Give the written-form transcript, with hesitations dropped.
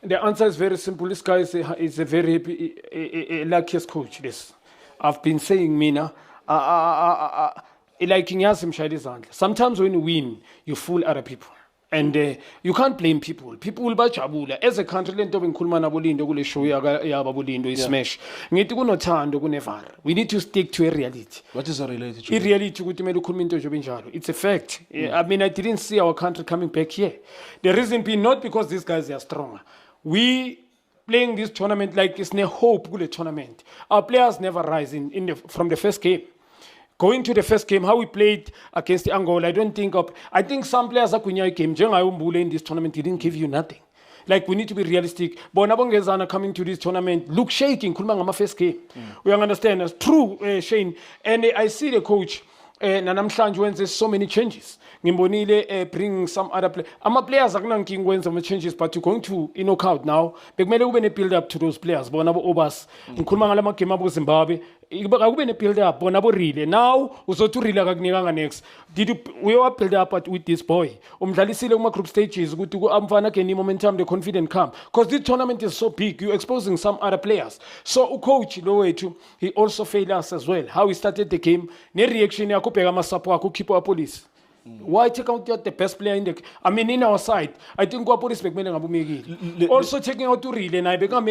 The answer is very simple. This guy is a very happy, luckiest coach. This, I've been saying, Mina. Like ngiyazi mshayela izandla. Sometimes when you win, you fool other people. And you can't blame people. People bajabula. As a country, lento bengikhuluma nabo Lindo kule show yaba Lindo ismash. Ngithi kunothando kunevara. We need to stick to a reality. What is a reality to? Reality ukuthi kumele ukhuluma into nje benjalo. It's a fact. I mean, I didn't see our country coming back here. The reason being not because these guys are stronger. We playing this tournament like it's no hope kule tournament. Our players never rise from the first game. Going to the first game, how we played against Angola, I think some players are game. In this tournament, he didn't give you nothing. Like, we need to be realistic. Bonabongezana coming to this tournament, look shaking, kulmanga first game. We understand, that's true, Shane. And I see the coach, Nanamhlanje, when there's so many changes. Ngimbonile bring some other players. Ama players akunanking when some changes, but you're going to knockout now. Bekumele ube ne build up to those players. Bonabo obas. Ngikhuluma ngalama game abo Zimbabwe. Akube ne build up. Bonabo rile. Now uzothi rile akakunikanga next. We were build up with this boy. Umdlalisile kuma group stages ukuthi amfana ke ni momentum the confident come. Because this tournament is so big, you're exposing some other players. So coach Lowethu, he also failed us as well. How he started the game. Ne reaction yakho bheka amasapo akho keep our police. Why take out the best player in the? I mean, in our side, I think we are police. Also taking out to read and I become